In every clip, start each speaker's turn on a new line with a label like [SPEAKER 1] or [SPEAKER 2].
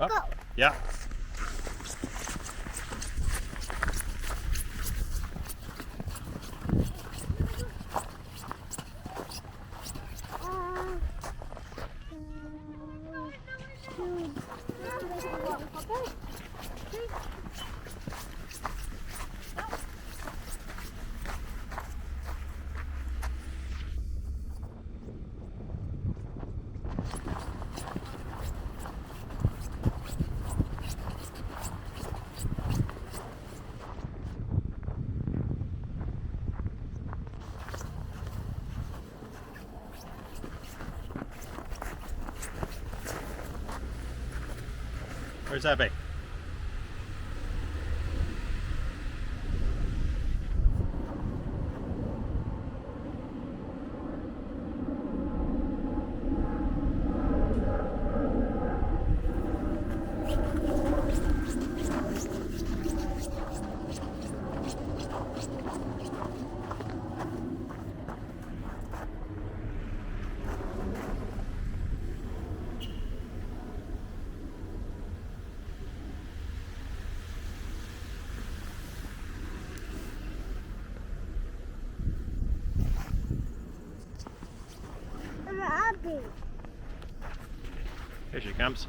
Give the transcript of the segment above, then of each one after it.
[SPEAKER 1] Up.
[SPEAKER 2] Go.
[SPEAKER 1] Yeah. Where's Abby?
[SPEAKER 2] Abby.
[SPEAKER 1] Here she comes.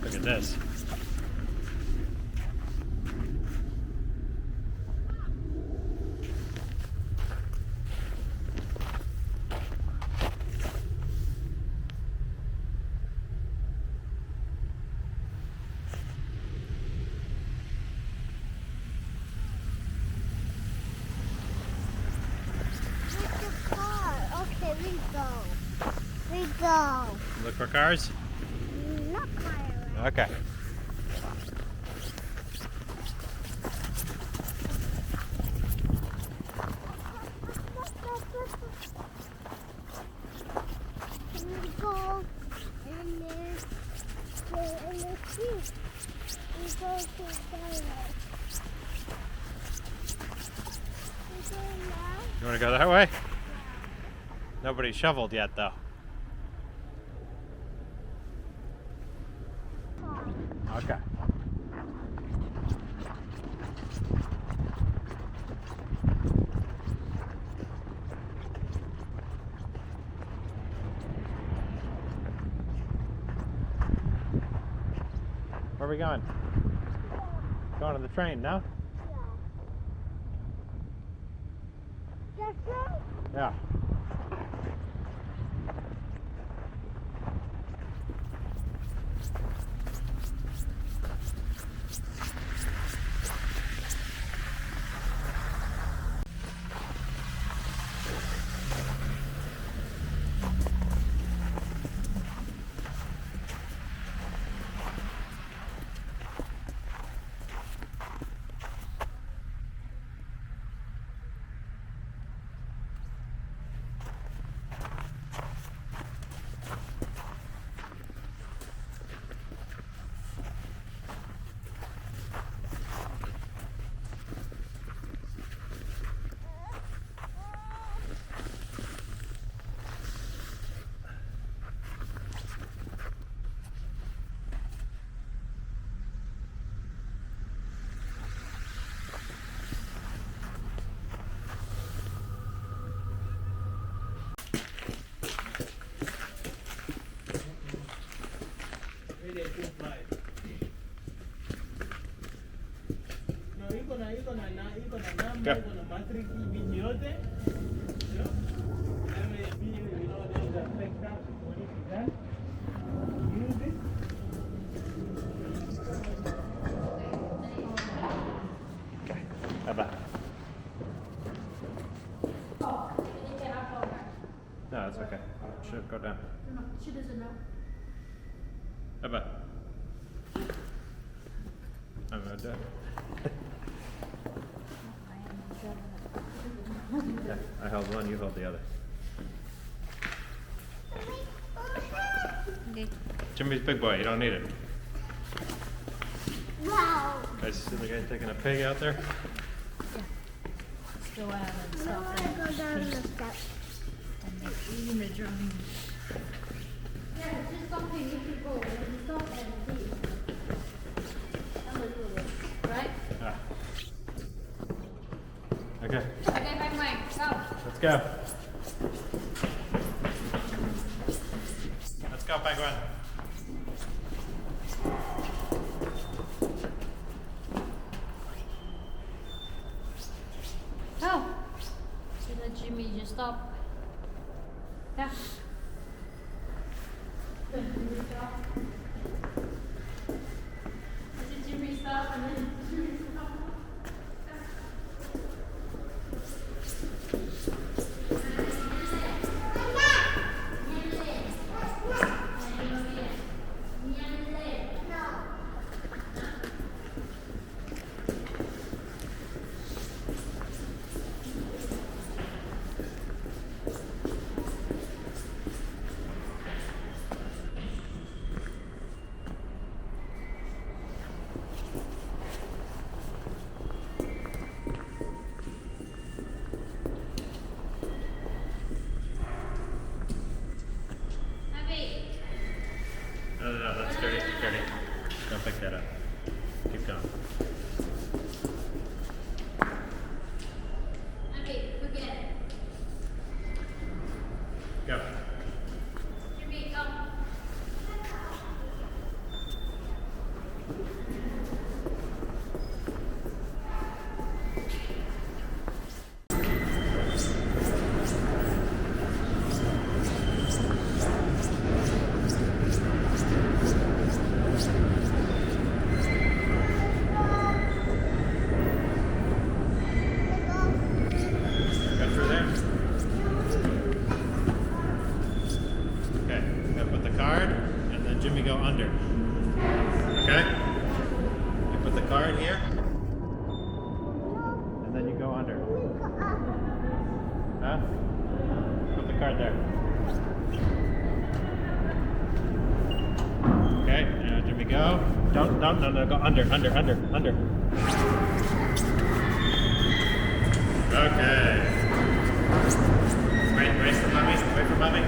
[SPEAKER 1] Look at this.
[SPEAKER 2] go. We go.
[SPEAKER 1] Look for cars?
[SPEAKER 2] Not fire.
[SPEAKER 1] Okay.
[SPEAKER 2] We go and the street. We go to the We go now.
[SPEAKER 1] You want to go that way? Nobody shoveled yet, though. Okay. Where are we going? Going to the train, no?
[SPEAKER 2] Yeah. That's right.
[SPEAKER 1] Yeah. Go. Okay. Bye-bye. No, that's okay. Should go down.
[SPEAKER 3] No, she doesn't know.
[SPEAKER 1] Bye-bye. I'm gonna do it. Yeah, I held one, you hold the other.
[SPEAKER 3] Okay.
[SPEAKER 1] Jimmy's big boy, you don't need it.
[SPEAKER 2] Wow.
[SPEAKER 1] Guys, see the guy taking a pig out there?
[SPEAKER 3] Let's go out and
[SPEAKER 2] I
[SPEAKER 3] stop
[SPEAKER 2] want to go down the steps.
[SPEAKER 3] and they're eating the drum. Yeah, it's just something you can go and stop and see. I'm gonna do this, right?
[SPEAKER 1] Ah. Okay,
[SPEAKER 3] Okay, bye bye. Go.
[SPEAKER 1] let's go. Let's go, Penguin.
[SPEAKER 3] Go. So that Jimmy just stop. Yeah. Jimmy stop. Jimmy stop and then Jimmy stop.
[SPEAKER 1] No, that's dirty, dirty. Don't pick that up. Keep going.
[SPEAKER 3] Okay, forget it.
[SPEAKER 1] Go.
[SPEAKER 3] Jimmy, go.
[SPEAKER 1] Go through there. go under. Okay? You put the car in here, and then you go under. Huh? Put the card there. Okay, now Jimmy, go. No, go under. Okay. Wait for mommy.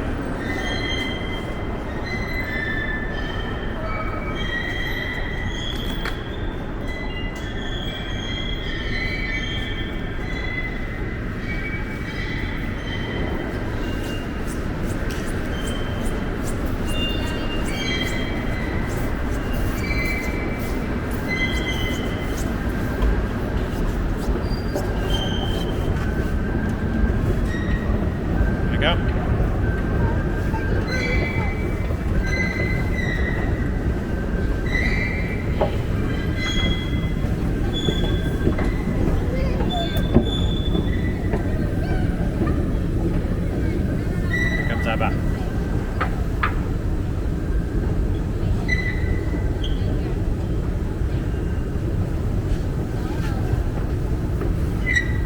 [SPEAKER 1] There you go. Here comes Abba.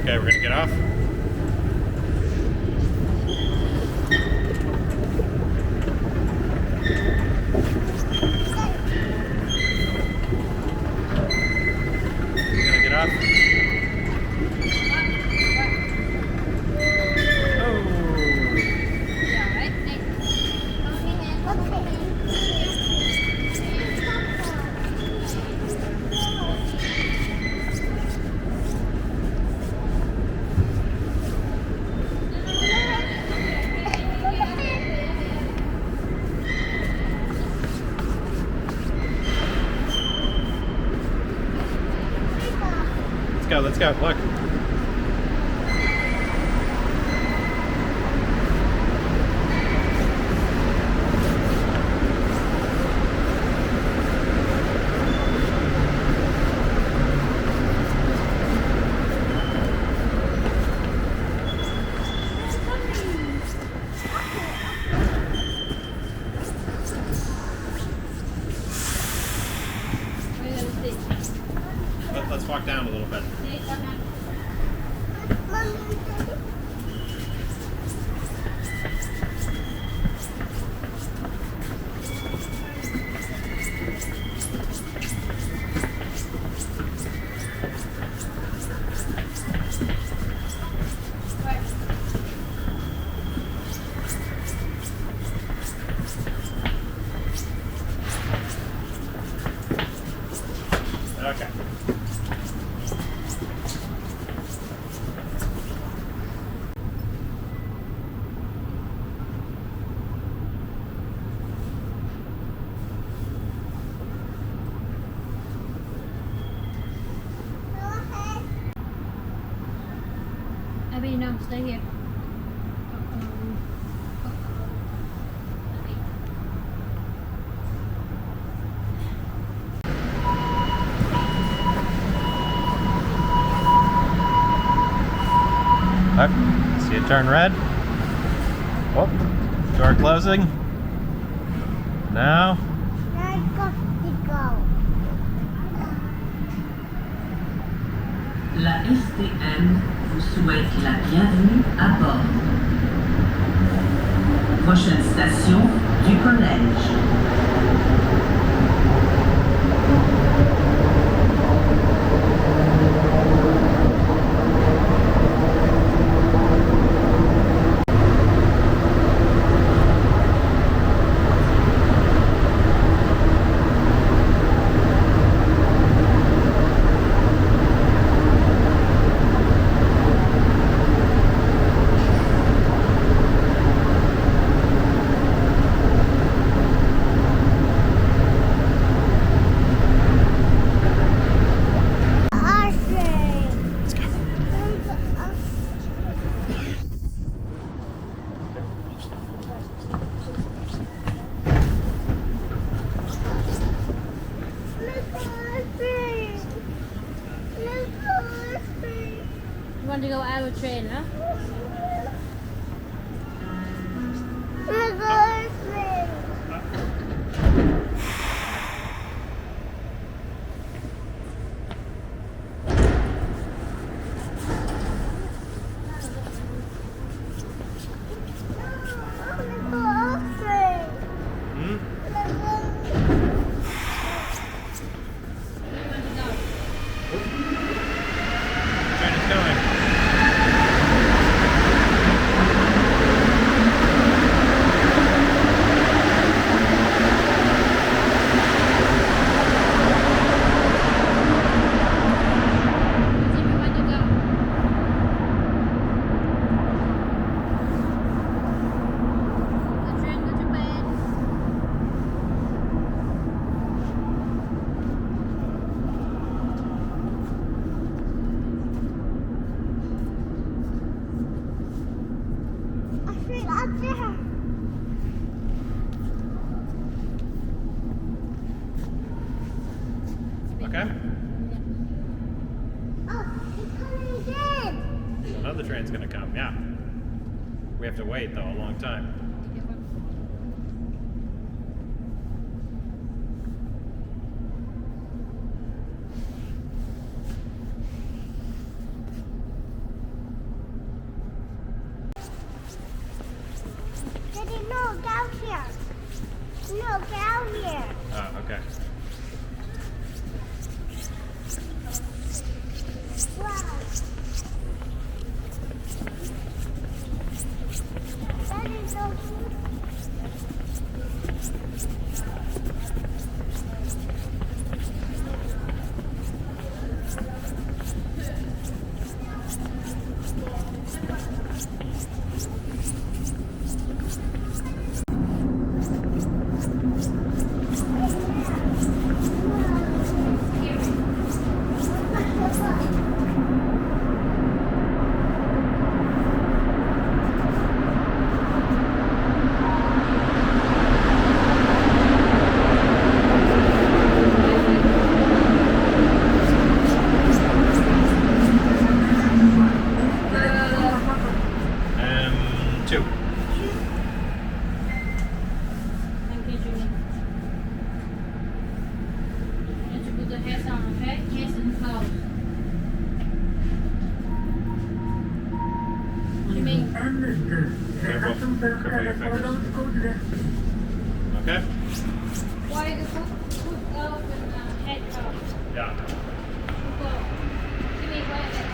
[SPEAKER 1] Okay, we're gonna get off. Gonna get off. Oh.
[SPEAKER 3] Yeah, right?
[SPEAKER 1] Let's go. Look. Let's walk down a little bit. Okay.
[SPEAKER 3] Abby, no, stay here.
[SPEAKER 1] Look, see it turn red? Oh, door closing. Now.
[SPEAKER 4] La STM vous souhaite la bienvenue à bord. Prochaine station du collège.
[SPEAKER 3] You want to go out of train, huh?
[SPEAKER 1] Okay.
[SPEAKER 2] Oh, it's coming again.
[SPEAKER 1] Another train's gonna come, yeah. We have to wait though a long time.
[SPEAKER 2] Daddy, no, get out here. No, get out here.
[SPEAKER 1] Oh, okay.
[SPEAKER 2] Wow. Daddy, no.
[SPEAKER 1] Two.
[SPEAKER 3] Thank you, Julie. You have to put the hairs on, okay? Hairs and clothes. Jimmy.
[SPEAKER 1] Okay?
[SPEAKER 3] Why the cook glove and head glove?
[SPEAKER 1] Yeah.
[SPEAKER 3] Glove. Jimmy, where is it?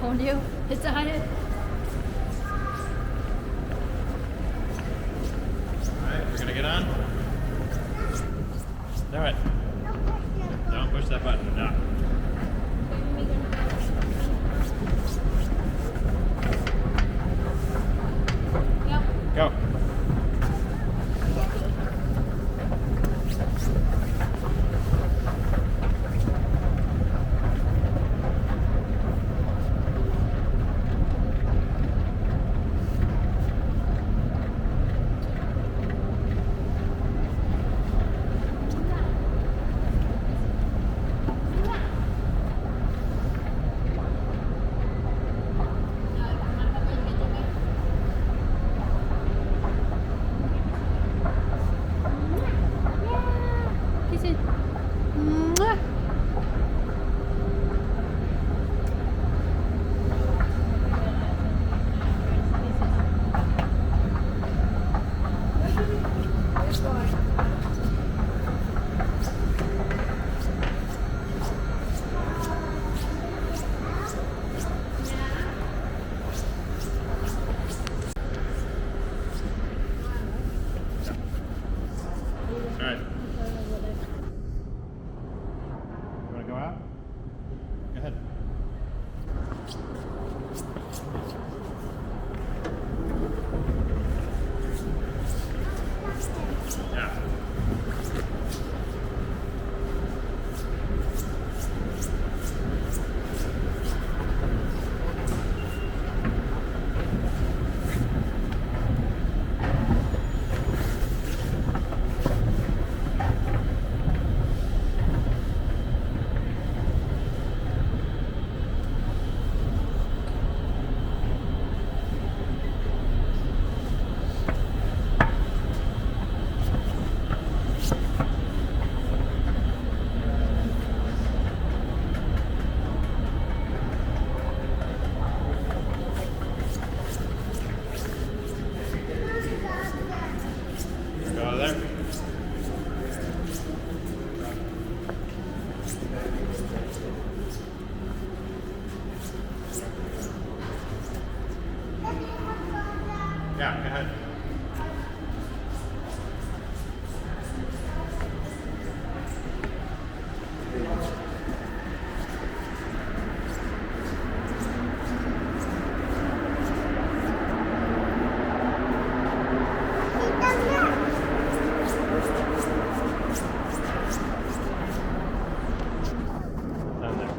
[SPEAKER 3] Hold you. It's tired.
[SPEAKER 1] Alright, we're gonna get on. Alright. Don't push that button. No.
[SPEAKER 3] Yep.
[SPEAKER 1] Go.
[SPEAKER 3] Kiss it. Mwah.
[SPEAKER 1] Alright. You wanna go out? Go ahead. Yeah. Go there. Yeah, go ahead.
[SPEAKER 2] Sit down there.
[SPEAKER 1] Down there.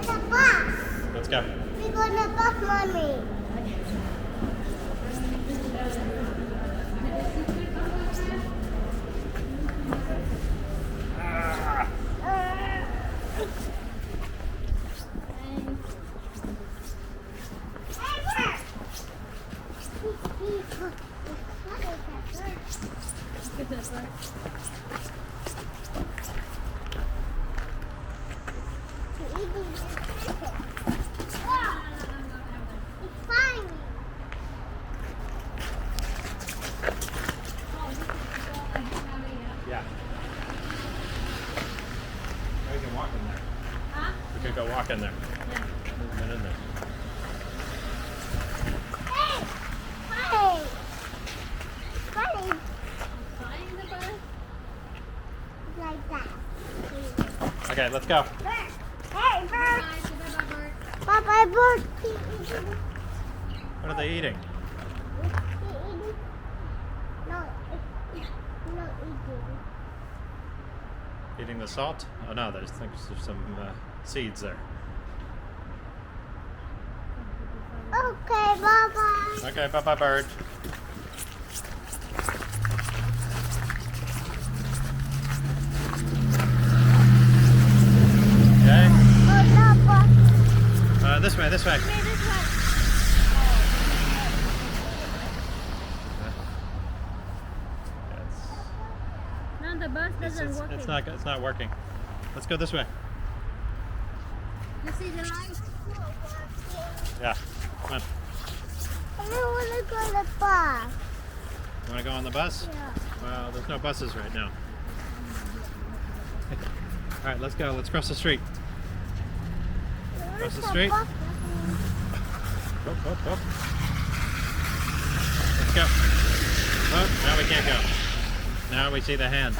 [SPEAKER 2] The bus.
[SPEAKER 1] Let's go.
[SPEAKER 2] We're gonna bus, mommy.
[SPEAKER 1] Yeah. We can walk in there.
[SPEAKER 3] Huh?
[SPEAKER 1] We could go walk in there.
[SPEAKER 3] Yeah.
[SPEAKER 1] Get in there.
[SPEAKER 3] Flying the bus?
[SPEAKER 2] Like that.
[SPEAKER 1] Okay, let's go.
[SPEAKER 2] Hey, bird!
[SPEAKER 3] Bye, say bye-bye, bird.
[SPEAKER 2] Bye-bye, bird.
[SPEAKER 1] What are they eating?
[SPEAKER 2] No, it's not eating.
[SPEAKER 1] Eating the salt? Oh no, there's some seeds there.
[SPEAKER 2] Okay, bye-bye.
[SPEAKER 1] Okay, bye bye, bird. Okay,
[SPEAKER 2] Oh, no, bye.
[SPEAKER 1] this way, this way.
[SPEAKER 3] Okay, this way. No, the bus doesn't work.
[SPEAKER 1] It's not working. Let's go this way.
[SPEAKER 3] You see the light?
[SPEAKER 1] Yeah, come on.
[SPEAKER 2] I don't want to go to the bus.
[SPEAKER 1] You want to go on the bus?
[SPEAKER 2] Yeah.
[SPEAKER 1] Well, there's no buses right now. All right, let's go. Let's cross the street. Across the street. Up, up, up. Let's go. Oh, now we can't go. Now we see the hand.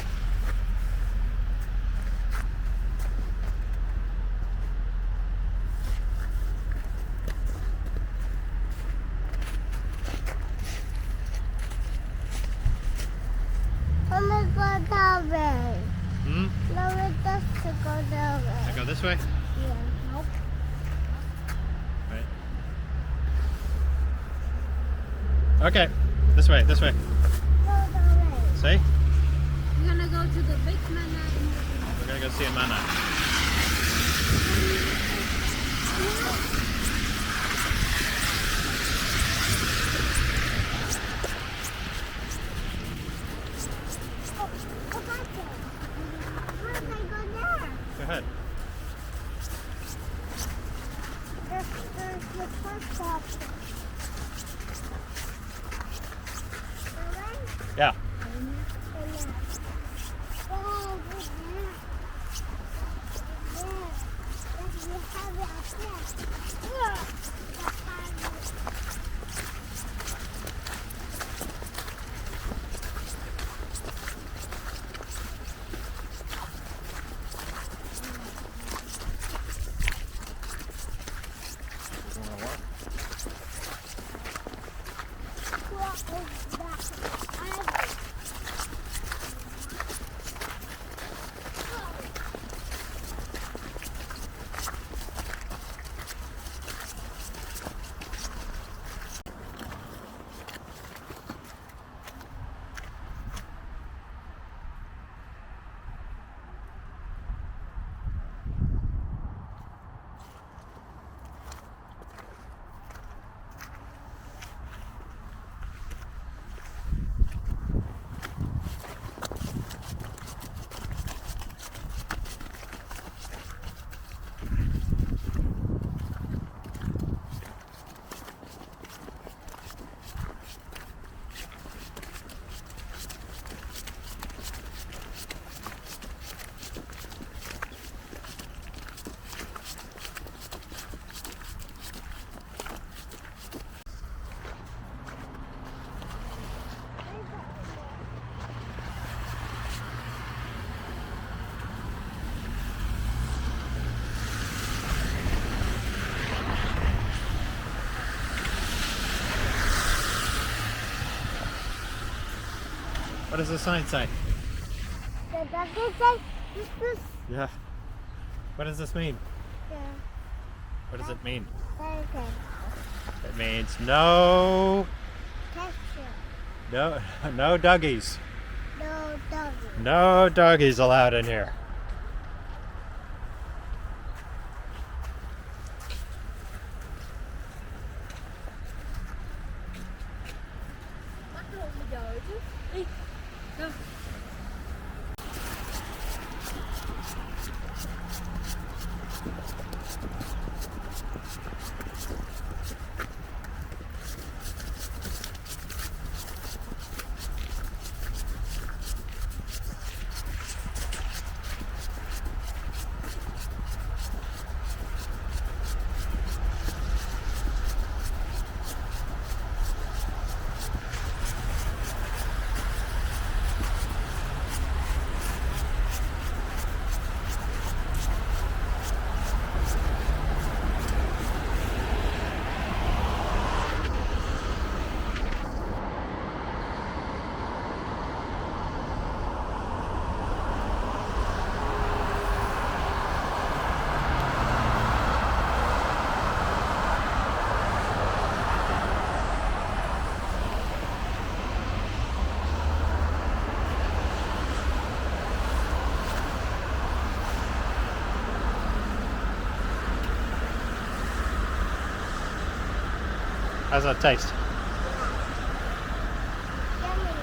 [SPEAKER 2] I'm gonna go that way.
[SPEAKER 1] Hmm?
[SPEAKER 2] No, it does to go that way.
[SPEAKER 1] I go this way?
[SPEAKER 2] Yeah. Nope.
[SPEAKER 1] Right. Okay. This way, this way.
[SPEAKER 2] Go that way.
[SPEAKER 1] See?
[SPEAKER 3] We're gonna go to the big mana in
[SPEAKER 1] We're gonna go see a mana.
[SPEAKER 2] Go back there. How can I go there?
[SPEAKER 1] Go ahead.
[SPEAKER 2] There's the bus stop. Alright?
[SPEAKER 1] Yeah. You wanna walk? What does the sign say?
[SPEAKER 2] The doggy say, this
[SPEAKER 1] Yeah. What does this mean?
[SPEAKER 2] the
[SPEAKER 1] What does it mean?
[SPEAKER 2] okay.
[SPEAKER 1] It means no,
[SPEAKER 2] Texture.
[SPEAKER 1] no doggies.
[SPEAKER 2] No doggy.
[SPEAKER 1] No doggies allowed in here.
[SPEAKER 3] Bắt luôn bây giờ chứ. Đi. Đâu.
[SPEAKER 1] How's that taste?
[SPEAKER 2] Yummy.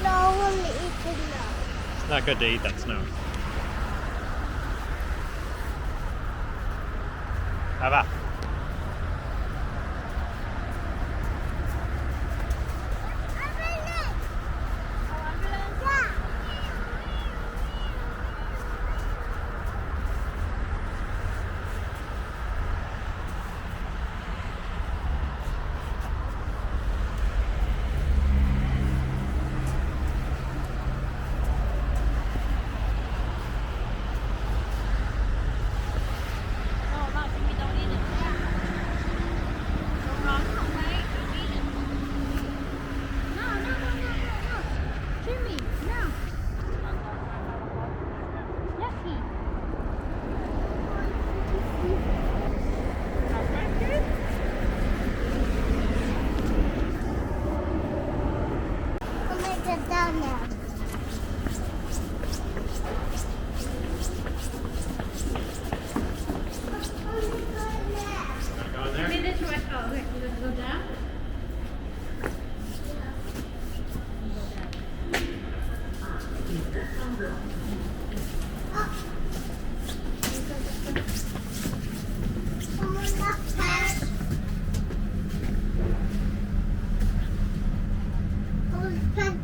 [SPEAKER 2] No one eating now.
[SPEAKER 1] It's not good to eat that snow. How about?
[SPEAKER 3] No, not Jimmy, don't eat it. Don't run, okay? Don't eat it. No, no, no, no, no, no. Jimmy, no. Yucky.
[SPEAKER 2] I'll make it down now.
[SPEAKER 1] Go in there?
[SPEAKER 3] Maybe this way. Oh, okay. You're gonna go down?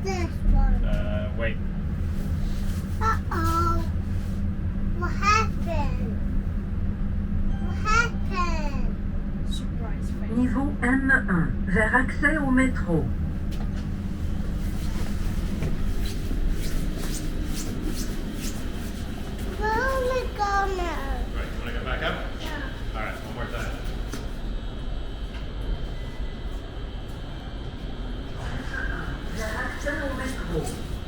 [SPEAKER 2] This one.
[SPEAKER 1] Wait.
[SPEAKER 2] Uh-oh. What happened? What happened?
[SPEAKER 3] Surprise face.
[SPEAKER 4] Niveau M1, vers accès au métro.
[SPEAKER 2] Where are we going now?
[SPEAKER 1] Right, you want to go back up?
[SPEAKER 2] Yeah.
[SPEAKER 1] All right, one more time.
[SPEAKER 4] Vers accès au métro.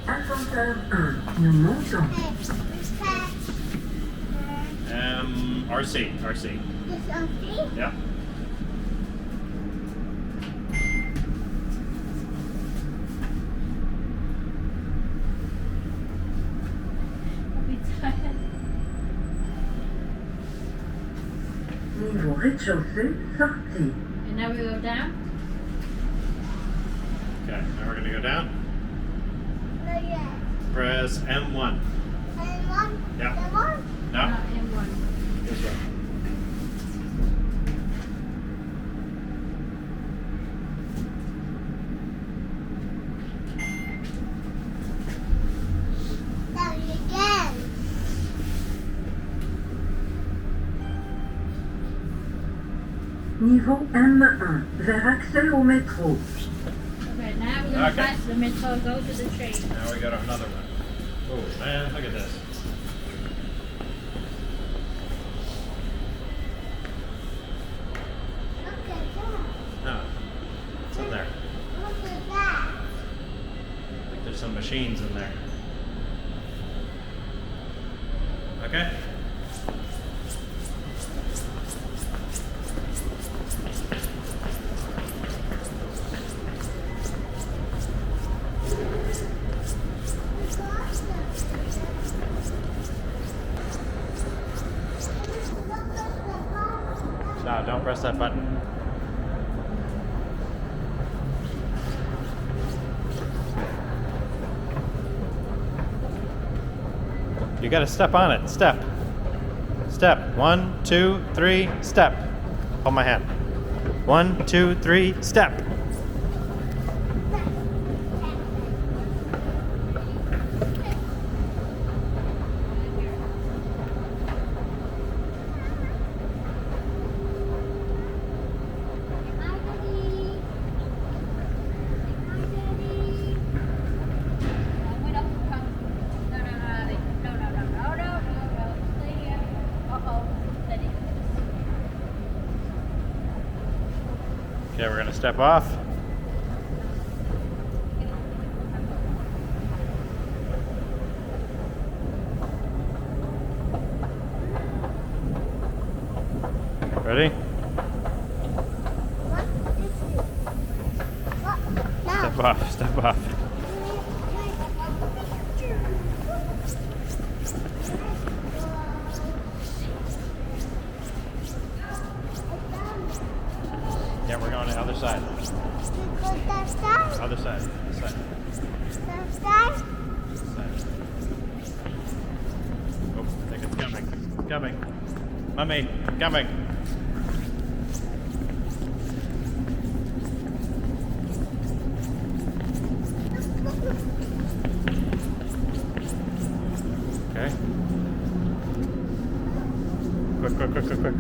[SPEAKER 4] Ascenseur 1. Nous montons.
[SPEAKER 2] Okay, this pass.
[SPEAKER 1] RC.
[SPEAKER 2] This okay?
[SPEAKER 1] Yeah.
[SPEAKER 3] I'll be tired.
[SPEAKER 4] Niveau rez-de-chaussée, sortie.
[SPEAKER 3] And now we go down?
[SPEAKER 1] Okay, now we're going to go down.
[SPEAKER 2] Not yet.
[SPEAKER 1] Press M1.
[SPEAKER 2] And one?
[SPEAKER 1] Yeah.
[SPEAKER 2] The one?
[SPEAKER 1] No,
[SPEAKER 3] Not in one.
[SPEAKER 1] this way.
[SPEAKER 4] niveau M1 vers accès au métro.
[SPEAKER 3] Okay, now we're gonna
[SPEAKER 1] Okay.
[SPEAKER 3] pass the metro, go to the train.
[SPEAKER 1] Now we got another one. Oh man, look at this.
[SPEAKER 2] Look at that.
[SPEAKER 1] Oh, what's in there?
[SPEAKER 2] Look at that.
[SPEAKER 1] I think there's some machines in there. Okay. No, don't press that button. You gotta step on it. Step. Step. 1, 2, 3, step. Hold my hand. 1, 2, 3, step.
[SPEAKER 3] We don't come. No, no, no, no, no, no, no, no, no, no. Stay here. Uh-oh. Steady.
[SPEAKER 1] Okay, we're gonna step off. Ready? Step off, step off. Yeah, we're going to the other side. Other side. This side. This side. Oh, I think it's coming. It's coming. Mummy, coming. Okay. Quick, quick, quick, quick, quick.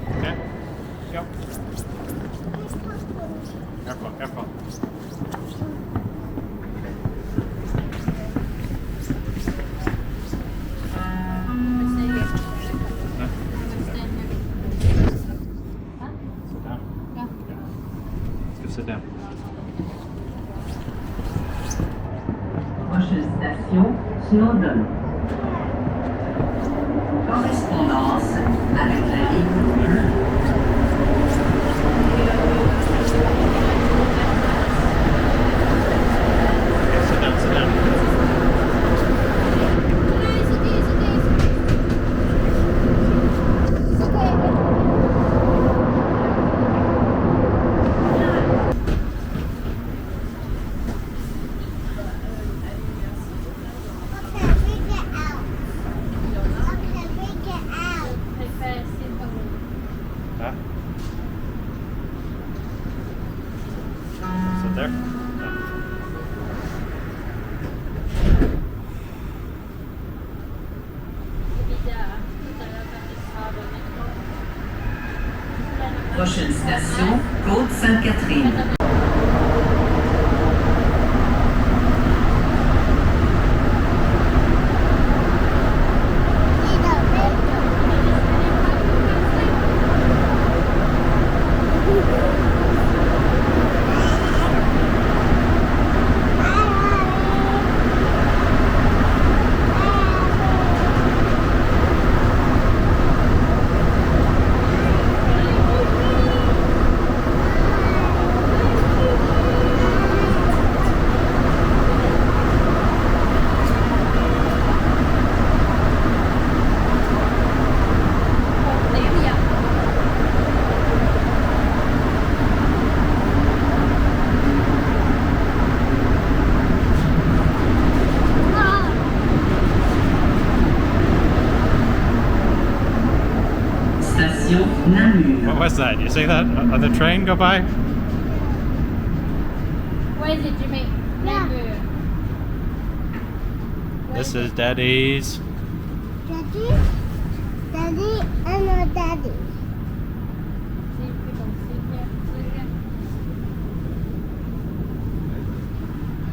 [SPEAKER 1] Okay. Go. Careful, careful.
[SPEAKER 3] Stay here.
[SPEAKER 1] No?
[SPEAKER 3] Stand here. Huh?
[SPEAKER 1] Sit down.
[SPEAKER 3] Go.
[SPEAKER 1] Let's go sit down.
[SPEAKER 4] Prochaine station, Snowdon. Correspondance avec la ligne bleue.
[SPEAKER 1] Okay, sit down, sit down.
[SPEAKER 3] It's okay, it's okay, it's okay. It's okay. Take fast, simple.
[SPEAKER 1] Huh? Sit there. Yeah.
[SPEAKER 3] Bizarre. Tout à l'heure, quand tu seras au métro.
[SPEAKER 4] Prochaine station, Côte Sainte-Catherine.
[SPEAKER 1] that? You see that on the train go by?
[SPEAKER 3] Where is it, Jimmy?
[SPEAKER 2] Yeah.
[SPEAKER 1] This is Daddy's.
[SPEAKER 2] Daddy? Daddy and no daddy.
[SPEAKER 3] See if we can see here. See again.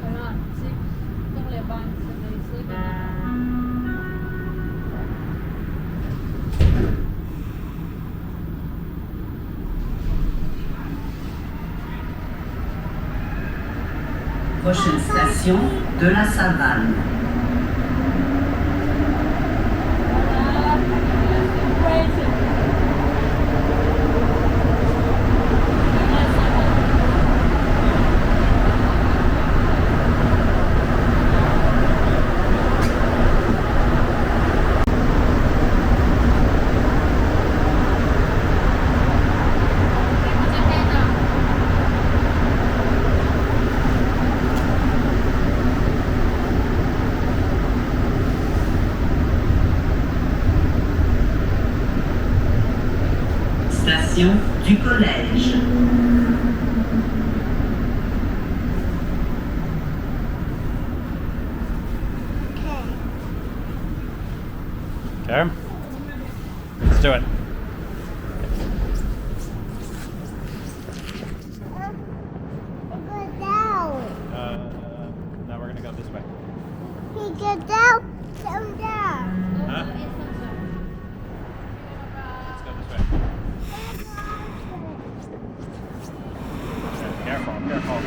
[SPEAKER 3] Come on, see. Don't let bang. Somebody sleep in there.
[SPEAKER 4] Prochaine station de la Savane.
[SPEAKER 3] Where is it?
[SPEAKER 4] Station du collège.
[SPEAKER 2] Okay.
[SPEAKER 1] Okay. Let's do it.
[SPEAKER 2] Go down.
[SPEAKER 1] Now we're gonna go this way.
[SPEAKER 2] He get down. Down there.
[SPEAKER 1] Huh? Let's go this way. Okay, careful, careful.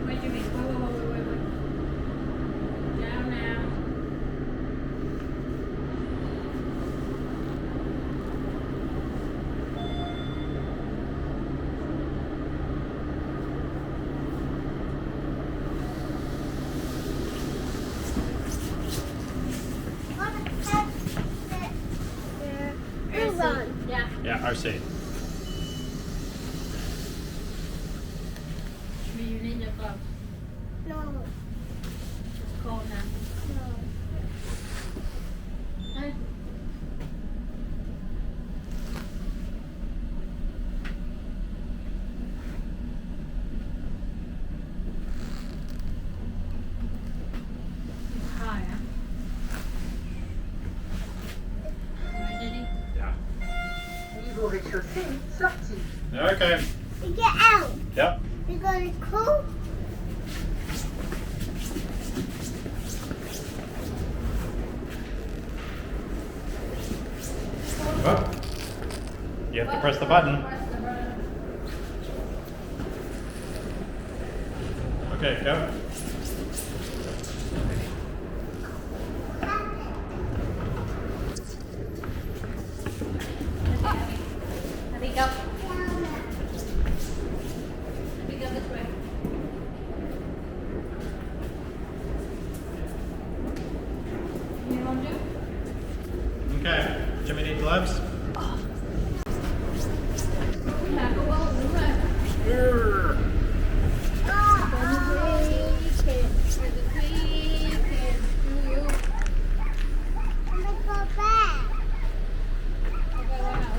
[SPEAKER 3] Wait, Jimmy. Wait. Down now.
[SPEAKER 2] Move on.
[SPEAKER 3] Yeah.
[SPEAKER 1] Yeah, RC.
[SPEAKER 3] Jimmy, you need your gloves.
[SPEAKER 2] No.
[SPEAKER 3] It's cold now.
[SPEAKER 2] No.
[SPEAKER 3] Hey. It's high, huh? Right, Daddy?
[SPEAKER 1] Yeah.
[SPEAKER 4] Niveau rez-de-chaussée, sortie.
[SPEAKER 1] Okay.
[SPEAKER 2] We get out.
[SPEAKER 1] Yep.
[SPEAKER 2] We go to school.
[SPEAKER 1] Oh. You have to press the button. Okay, go.
[SPEAKER 3] Let me go. Let me go this way. You want to do
[SPEAKER 1] Okay. Jimmy need gloves?
[SPEAKER 3] Là cô bố đúng rồi.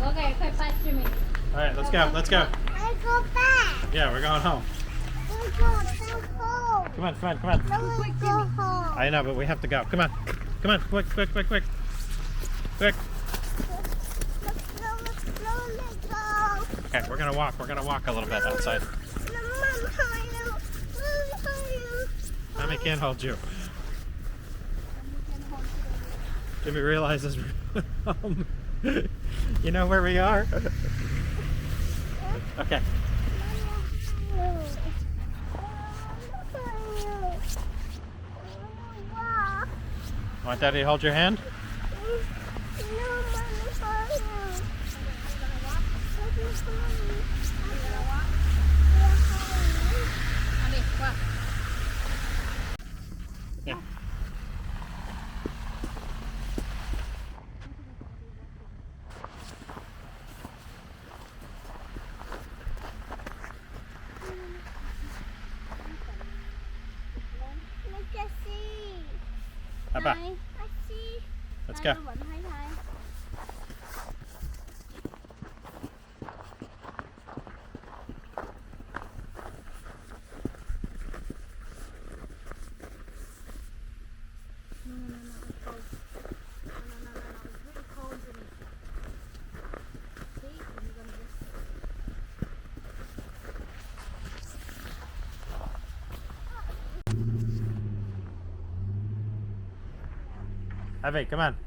[SPEAKER 3] Okay, bye, Jimmy.
[SPEAKER 1] All right, let's go. Let's go.
[SPEAKER 2] Let's go back.
[SPEAKER 1] Yeah, we're going home.
[SPEAKER 2] Let's go home.
[SPEAKER 1] Come on, come on, come on.
[SPEAKER 2] Let's go home.
[SPEAKER 1] I know, but we have to go. Come on. Come on, quick, quick, quick, quick. Quick.
[SPEAKER 2] Let's go.
[SPEAKER 1] Okay, we're gonna walk. We're gonna walk a little bit outside. Mommy can't hold you. Jimmy realizes you know where we are? Okay. Want Daddy to hold your hand?
[SPEAKER 3] Đi, qua.
[SPEAKER 1] Yeah. Papa, let's go.
[SPEAKER 3] Vẫn thấy thai.
[SPEAKER 1] Evie, come on.